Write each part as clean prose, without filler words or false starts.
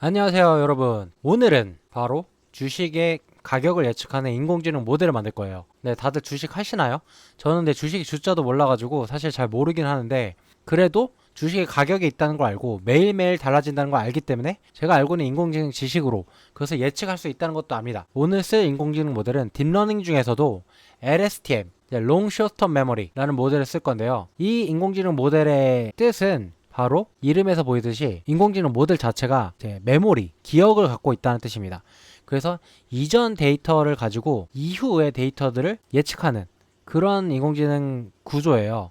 안녕하세요 여러분. 오늘은 바로 주식의 가격을 예측하는 인공지능 모델을 만들 거예요. 네, 다들 주식 하시나요? 저는 근데 주식 주자도 몰라가지고 사실 잘 모르긴 하는데, 그래도 주식의 가격이 있다는 걸 알고 매일매일 달라진다는 걸 알기 때문에 제가 알고 있는 인공지능 지식으로 그것을 예측할 수 있다는 것도 압니다. 오늘 쓸 인공지능 모델은 딥러닝 중에서도 LSTM, Long Short Term Memory라는 모델을 쓸 건데요. 이 인공지능 모델의 뜻은 바로 이름에서 보이듯이 인공지능 모델 자체가 메모리, 기억을 갖고 있다는 뜻입니다. 그래서 이전 데이터를 가지고 이후의 데이터들을 예측하는 그런 인공지능 구조예요.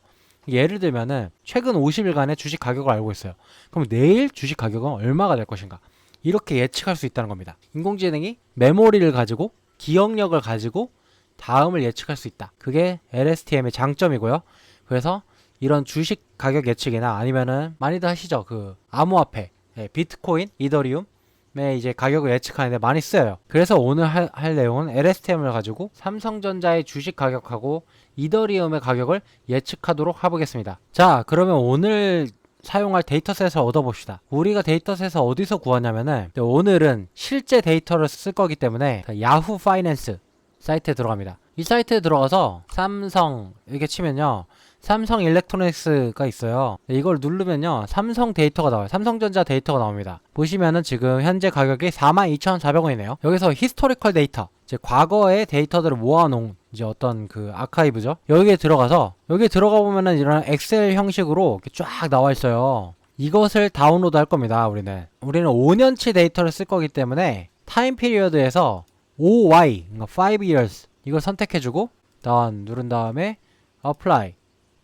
예를 들면은 최근 50일간의 주식 가격을 알고 있어요. 그럼 내일 주식 가격은 얼마가 될 것인가? 이렇게 예측할 수 있다는 겁니다. 인공지능이 메모리를 가지고 기억력을 가지고 다음을 예측할 수 있다. 그게 LSTM의 장점이고요. 그래서 이런 주식 가격 예측이나 아니면은 많이들 하시죠. 그 암호화폐, 비트코인, 이더리움의 이제 가격을 예측하는데 많이 쓰여요. 그래서 오늘 할 내용은 LSTM을 가지고 삼성전자의 주식 가격하고 이더리움의 가격을 예측하도록 해보겠습니다. 자, 그러면 오늘 사용할 데이터셋을 얻어봅시다. 우리가 데이터셋을 어디서 구하냐면은 오늘은 실제 데이터를 쓸 거기 때문에 야후 파이낸스 사이트에 들어갑니다. 이 사이트에 들어가서 삼성 이렇게 치면요, 삼성 일렉트로닉스가 있어요. 이걸 누르면요, 삼성 데이터가 나와요. 삼성전자 데이터가 나옵니다. 보시면은 지금 현재 가격이 42,400원이네요. 여기서 히스토리컬 데이터, 이제 과거의 데이터들을 모아놓은 이제 어떤 그 아카이브죠. 여기에 들어가서 여기 들어가 보면은 이런 엑셀 형식으로 이렇게 쫙 나와 있어요. 이것을 다운로드 할 겁니다. 우리는 5년치 데이터를 쓸 거기 때문에 타임 피리어드에서 OY, 그러니까 5 years 이걸 선택해주고 다운 누른 다음에 apply.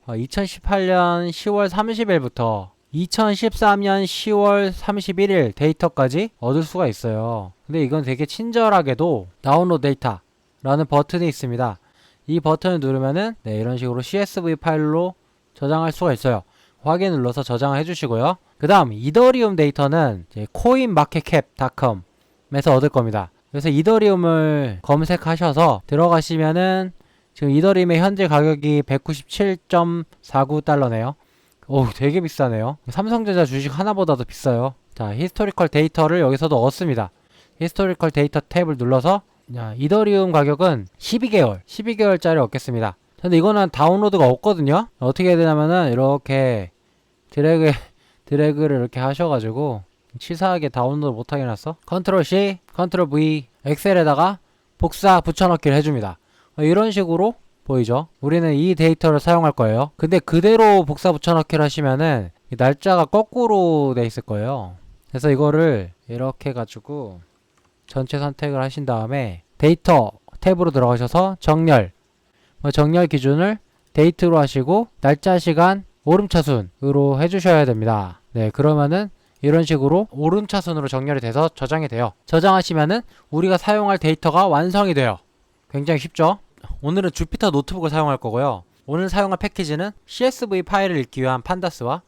2018년 10월 30일부터 2013년 10월 31일 데이터까지 얻을 수가 있어요. 근데 이건 되게 친절하게도 다운로드 데이터라는 버튼이 있습니다. 이 버튼을 누르면은 이런 식으로 CSV 파일로 저장할 수가 있어요. 확인 눌러서 저장을 해주시고요. 그 다음 이더리움 데이터는 coinmarketcap.com에서 얻을 겁니다. 그래서 이더리움을 검색하셔서 들어가시면은 지금 이더리움의 현재 가격이 197.49달러네요. 오, 되게 비싸네요. 삼성전자 주식 하나보다도 비싸요. 자, 히스토리컬 데이터를 여기서도 얻습니다. 히스토리컬 데이터 탭을 눌러서 이더리움 가격은 12개월짜리 얻겠습니다. 근데 이거는 다운로드가 없거든요. 어떻게 해야 되냐면은 이렇게 드래그를 이렇게 하셔가지고 치사하게 다운로드 못하게 해놨어. 컨트롤 C, 컨트롤 V, 엑셀에다가 복사 붙여넣기를 해줍니다. 이런 식으로 보이죠? 우리는 이 데이터를 사용할 거예요. 근데 그대로 복사 붙여넣기를 하시면은 날짜가 거꾸로 돼 있을 거예요. 그래서 이거를 이렇게 해가지고 전체 선택을 하신 다음에 데이터 탭으로 들어가셔서 정렬 기준을 데이트로 하시고 날짜, 시간, 오름차순으로 해주셔야 됩니다. 네, 그러면은 이런 식으로 오름차순으로 정렬이 돼서 저장이 돼요. 저장하시면은 우리가 사용할 데이터가 완성이 돼요. 굉장히 쉽죠? 오늘은 주피터 노트북을 사용할 거고요. 오늘 사용할 패키지는 CSV 파일을 읽기 위한 판다스와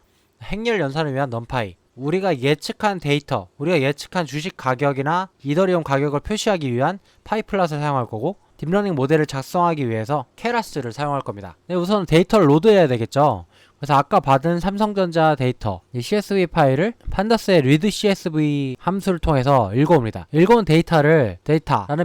행렬 연산을 위한 넘파이, 우리가 예측한 데이터, 우리가 예측한 주식 가격이나 이더리움 가격을 표시하기 위한 파이플랏을 사용할 거고, 딥러닝 모델을 작성하기 위해서 케라스를 사용할 겁니다. 네, 우선 데이터를 로드해야 되겠죠. 그래서 아까 받은 삼성전자 데이터, 이 CSV 파일을 판다스의 read CSV 함수를 통해서 읽어옵니다. 읽어온 데이터라는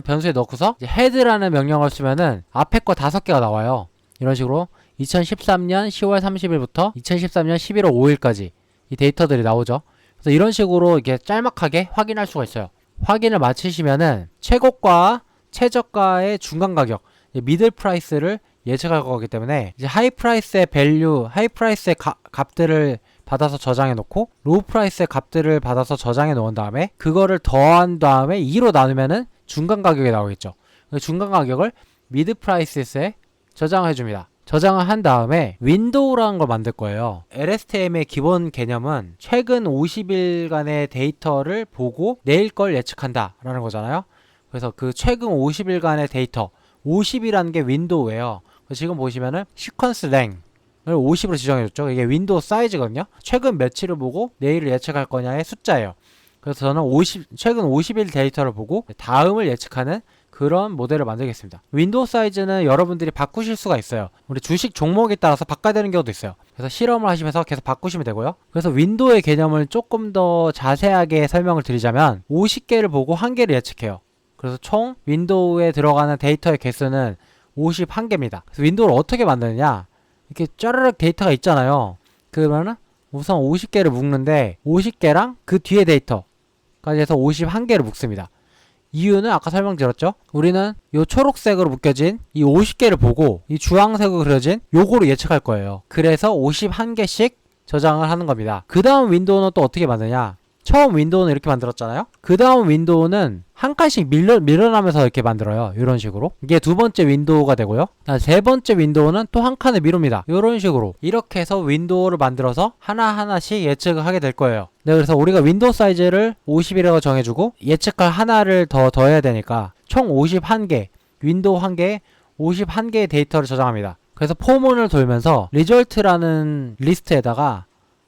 변수에 넣고서 head라는 명령을 쓰면은 앞에 거 5개가 나와요. 이런 식으로 2013년 10월 30일부터 2013년 11월 5일까지 이 데이터들이 나오죠. 그래서 이런 식으로 이렇게 짤막하게 확인할 수가 있어요. 확인을 마치시면은 최고가, 최저가의 중간 가격, 미들 프라이스를 예측할 거기 때문에 이제 하이 프라이스의 밸류, 하이 프라이스의 값들을 받아서 저장해 놓고 로우 프라이스의 값들을 받아서 저장해 놓은 다음에 그거를 더한 다음에 2로 나누면은 중간 가격이 나오겠죠. 중간 가격을 미드 프라이스에 저장해 줍니다. 저장을 한 다음에 윈도우라는 걸 만들 거예요. LSTM의 기본 개념은 최근 50일간의 데이터를 보고 내일 걸 예측한다 라는 거잖아요. 그래서 그 최근 50일간의 데이터, 50이라는 게 윈도우예요. 지금 보시면은 시퀀스 랭을 50으로 지정해줬죠. 이게 윈도우 사이즈거든요. 최근 며칠을 보고 내일을 예측할 거냐의 숫자예요. 그래서 저는 최근 50일 데이터를 보고 다음을 예측하는 그런 모델을 만들겠습니다. 윈도우 사이즈는 여러분들이 바꾸실 수가 있어요. 우리 주식 종목에 따라서 바꿔야 되는 경우도 있어요. 그래서 실험을 하시면서 계속 바꾸시면 되고요. 그래서 윈도우의 개념을 조금 더 자세하게 설명을 드리자면 50개를 보고 1개를 예측해요. 그래서 총 윈도우에 들어가는 데이터의 개수는 51개입니다. 그래서 윈도우를 어떻게 만드느냐, 이렇게 짜르륵 데이터가 있잖아요. 그러면은 우선 50개를 묶는데 50개랑 그 뒤에 데이터까지 해서 51개를 묶습니다. 이유는 아까 설명드렸죠? 우리는 이 초록색으로 묶여진 이 50개를 보고 이 주황색으로 그려진 요거로 예측할 거예요. 그래서 51개씩 저장을 하는 겁니다. 그 다음 윈도우는 또 어떻게 만드냐? 처음 윈도우는 이렇게 만들었잖아요? 그 다음 윈도우는 한 칸씩 밀어나면서 이렇게 만들어요. 이런 식으로. 이게 두 번째 윈도우가 되고요. 세 번째 윈도우는 또 한 칸을 미룹니다. 이런 식으로. 이렇게 해서 윈도우를 만들어서 하나하나씩 예측을 하게 될 거예요. 네, 그래서 우리가 윈도우 사이즈를 50이라고 정해주고 예측할 하나를 더 더해야 되니까 총 51개, 윈도우 1개에 51개의 데이터를 저장합니다. 그래서 포문을 돌면서 리절트라는 리스트에다가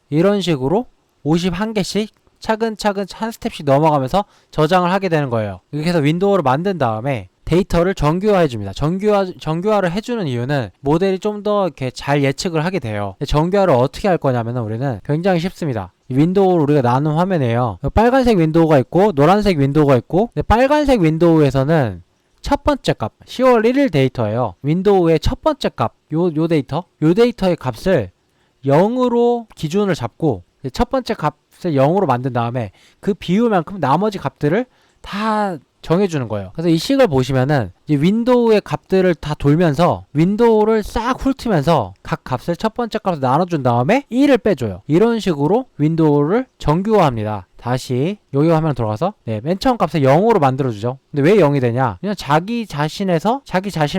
이런 식으로 51개씩 차근차근 한 스텝씩 넘어가면서 저장을 하게 되는 거예요. 이렇게 해서 윈도우를 만든 다음에 데이터를 정규화해 줍니다. 정규화를 해주는 이유는 모델이 좀 더 이렇게 잘 예측을 하게 돼요. 정규화를 어떻게 할 거냐면 우리는 굉장히 쉽습니다. 윈도우를 우리가 나눈 화면에요. 빨간색 윈도우가 있고 노란색 윈도우가 있고, 빨간색 윈도우에서는 첫 번째 값 10월 1일 데이터예요. 윈도우의 첫 번째 값 요 데이터의 값을 0으로 기준을 잡고 첫 번째 값을 0으로 만든 다음에 그 비율만큼 나머지 값들을 다 정해주는 거예요. 그래서 이 식을 보시면은 이제 윈도우의 값들을 다 돌면서 윈도우를 싹 훑으면서 각 값을 첫 번째 값을 나눠준 다음에 1을 빼줘요. 이런 식으로 윈도우를 정규화합니다. 다시 여기 화면 들어가서 맨 처음 값을 0으로 만들어주죠. 근데 왜 0이 되냐? 그냥 자기 자신을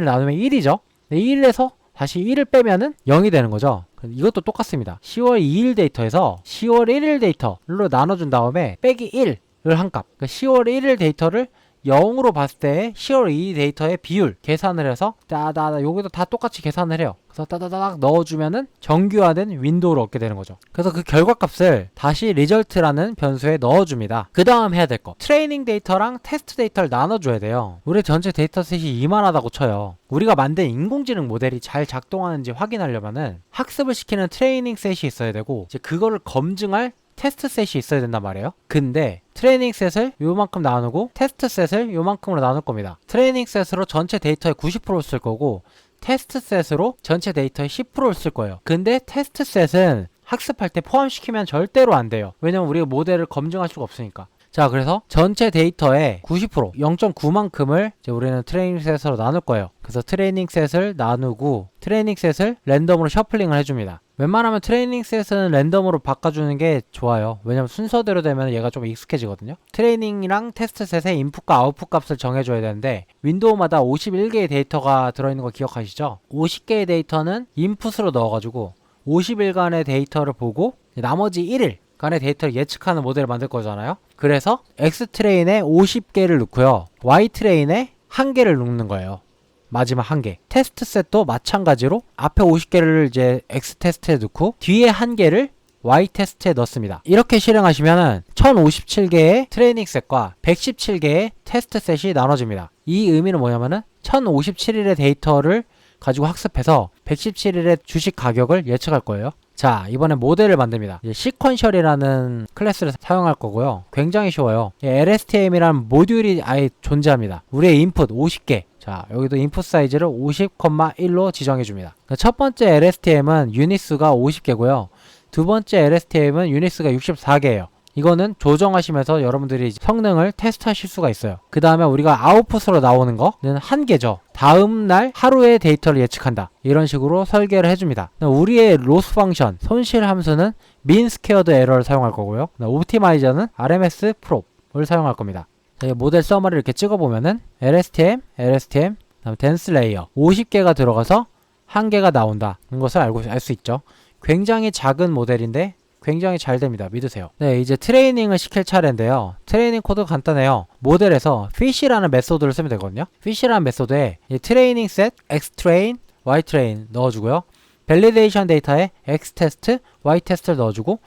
나누면 1이죠. 1에서 다시 1을 빼면은 0이 되는 거죠. 이것도 똑같습니다. 10월 2일 데이터에서 10월 1일 데이터로 나눠준 다음에 빼기 1을 한 값. 그러니까 10월 1일 데이터를 0으로 봤을 때 10월 2일 데이터의 비율 계산을 해서 여기도 다 똑같이 계산을 해요. 그래서 따다다닥 넣어주면은 정규화된 윈도우를 얻게 되는 거죠. 그래서 그 결과값을 다시 리절트라는 변수에 넣어줍니다. 그 다음 해야 될 거, 트레이닝 데이터랑 테스트 데이터를 나눠줘야 돼요. 우리 전체 데이터셋이 이만하다고 쳐요. 우리가 만든 인공지능 모델이 잘 작동하는지 확인하려면은 학습을 시키는 트레이닝 셋이 있어야 되고, 이제 그거를 검증할 테스트 셋이 있어야 된단 말이에요. 근데 트레이닝 셋을 요만큼 나누고 테스트 셋을 요만큼으로 나눌 겁니다. 트레이닝 셋으로 전체 데이터의 90%를 쓸 거고, 테스트 셋으로 전체 데이터의 10%를 쓸 거예요. 근데 테스트 셋은 학습할 때 포함시키면 절대로 안 돼요. 왜냐면 우리가 모델을 검증할 수가 없으니까. 자, 그래서 전체 데이터의 90%, 0.9만큼을 이제 우리는 트레이닝 셋으로 나눌 거예요. 그래서 트레이닝 셋을 나누고 트레이닝 셋을 랜덤으로 셔플링을 해줍니다. 웬만하면 트레이닝 셋은 랜덤으로 바꿔주는 게 좋아요. 왜냐면 순서대로 되면 얘가 좀 익숙해지거든요. 트레이닝이랑 테스트 셋의 인풋과 아웃풋 값을 정해줘야 되는데, 윈도우마다 51개의 데이터가 들어있는 거 기억하시죠? 50개의 데이터는 인풋으로 넣어가지고 50일간의 데이터를 보고 나머지 1일 간의 데이터를 예측하는 모델을 만들 거잖아요. 그래서 X트레인에 50개를 넣고요, Y트레인에 1개를 넣는 거예요. 마지막 1개. 테스트 셋도 마찬가지로 앞에 50개를 이제 X 테스트에 넣고 뒤에 1개를 Y 테스트에 넣습니다. 이렇게 실행하시면은 1057개의 트레이닝 셋과 117개의 테스트 셋이 나눠집니다. 이 의미는 뭐냐면은 1057일의 데이터를 가지고 학습해서 117일의 주식 가격을 예측할 거예요. 자, 이번에 모델을 만듭니다. 이제 시퀀셜이라는 클래스를 사용할 거고요. 굉장히 쉬워요. LSTM이라는 모듈이 아예 존재합니다. 우리의 인풋 50개. 자, 여기도 인풋 사이즈를 50,1로 지정해 줍니다. 첫 번째 LSTM은 유닛수가 50개고요. 두 번째 LSTM은 유닛수가 64개예요. 이거는 조정하시면서 여러분들이 성능을 테스트하실 수가 있어요. 그 다음에 우리가 아웃풋으로 나오는 거는 1개죠. 다음날 하루의 데이터를 예측한다. 이런 식으로 설계를 해줍니다. 우리의 로스 펑션, 손실 함수는 mean squared error를 사용할 거고요. 옵티마이저는 RMS probe을 사용할 겁니다. 모델 서머리를 이렇게 찍어보면은 LSTM, 그다음에 댄스 레이어 50개가 들어가서 1개가 나온다는 것을 알 수 있죠. 굉장히 작은 모델인데 굉장히 잘 됩니다. 믿으세요. 네, 이제 트레이닝을 시킬 차례인데요. 트레이닝 코드 간단해요. 모델에서 fish라는 메소드를 쓰면 되거든요. fish라는 메소드에 트레이닝 셋, xtrain, ytrain 넣어주고요. 밸리데이션 데이터에 x테스트, y테스트를 넣어주고,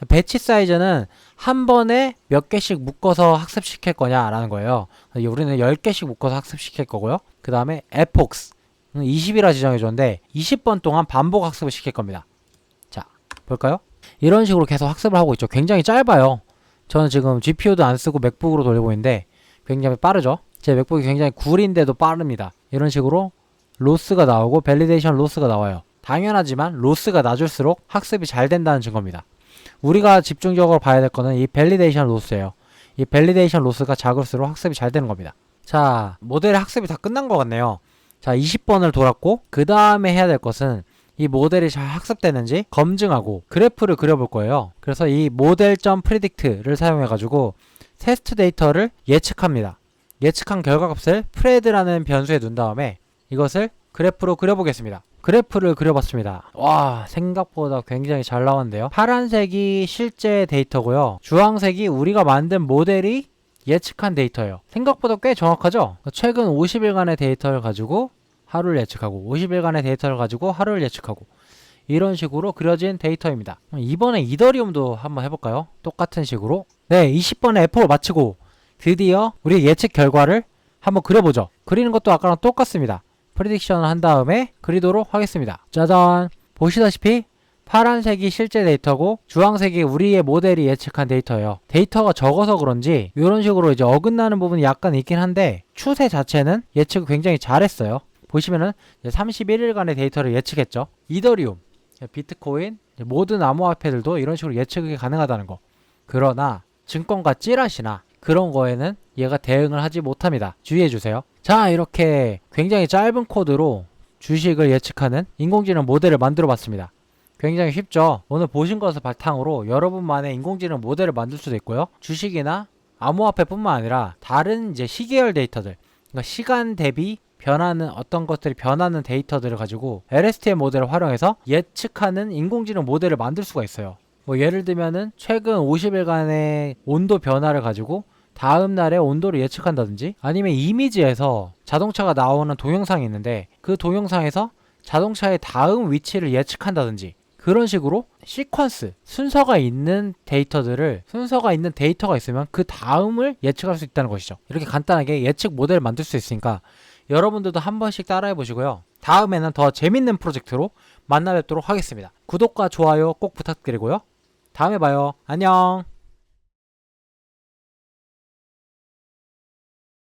배치 사이즈는 한 번에 몇 개씩 묶어서 학습시킬 거냐라는 거예요. 우리는 10개씩 묶어서 학습시킬 거고요. 그 다음에 epochs 20이라 지정해줬는데 20번 동안 반복 학습을 시킬 겁니다. 자, 볼까요? 이런 식으로 계속 학습을 하고 있죠. 굉장히 짧아요. 저는 지금 GPU도 안 쓰고 맥북으로 돌리고 있는데 굉장히 빠르죠. 제 맥북이 굉장히 구린데도 빠릅니다. 이런 식으로 로스가 나오고 밸리데이션 로스가 나와요. 당연하지만 로스가 낮을수록 학습이 잘 된다는 증거입니다. 우리가 집중적으로 봐야 될 거는 이 밸리데이션 로스예요. 이 밸리데이션 로스가 작을수록 학습이 잘 되는 겁니다. 자, 모델의 학습이 다 끝난 것 같네요. 자, 20번을 돌았고 그 다음에 해야 될 것은 이 모델이 잘 학습되는지 검증하고 그래프를 그려볼 거예요. 그래서 이 model.predict를 사용해 가지고 테스트 데이터를 예측합니다. 예측한 결과값을 프레드라는 변수에 둔 다음에 이것을 그래프로 그려보겠습니다. 그래프를 그려봤습니다. 와, 생각보다 굉장히 잘 나왔는데요. 파란색이 실제 데이터고요. 주황색이 우리가 만든 모델이 예측한 데이터예요. 생각보다 꽤 정확하죠? 최근 50일간의 데이터를 가지고 하루를 예측하고 50일간의 데이터를 가지고 하루를 예측하고 이런 식으로 그려진 데이터입니다. 이번에 이더리움도 한번 해볼까요? 똑같은 식으로. 네, 20번의 F4를 마치고 드디어 우리 예측 결과를 한번 그려보죠. 그리는 것도 아까랑 똑같습니다. 프리딕션을 한 다음에 그리도록 하겠습니다. 짜잔! 보시다시피 파란색이 실제 데이터고 주황색이 우리의 모델이 예측한 데이터예요. 데이터가 적어서 그런지 이런 식으로 이제 어긋나는 부분이 약간 있긴 한데 추세 자체는 예측을 굉장히 잘했어요. 보시면은 31일간의 데이터를 예측했죠. 이더리움, 비트코인, 모든 암호화폐들도 이런 식으로 예측이 가능하다는 거. 그러나 증권가 찌라시나 그런 거에는 얘가 대응을 하지 못합니다. 주의해주세요. 자, 이렇게 굉장히 짧은 코드로 주식을 예측하는 인공지능 모델을 만들어 봤습니다. 굉장히 쉽죠? 오늘 보신 것을 바탕으로 여러분만의 인공지능 모델을 만들 수도 있고요. 주식이나 암호화폐 뿐만 아니라 다른 이제 시계열 데이터들, 그러니까 시간 대비 변하는 어떤 것들이 변하는 데이터들을 가지고 LSTM 모델을 활용해서 예측하는 인공지능 모델을 만들 수가 있어요. 뭐 예를 들면은 최근 50일간의 온도 변화를 가지고 다음 날의 온도를 예측한다든지 아니면 이미지에서 자동차가 나오는 동영상이 있는데 그 동영상에서 자동차의 다음 위치를 예측한다든지 그런 식으로 시퀀스, 순서가 있는 데이터가 있으면 그 다음을 예측할 수 있다는 것이죠. 이렇게 간단하게 예측 모델을 만들 수 있으니까 여러분들도 한 번씩 따라해 보시고요. 다음에는 더 재밌는 프로젝트로 만나 뵙도록 하겠습니다. 구독과 좋아요 꼭 부탁드리고요. 다음에 봐요. 안녕.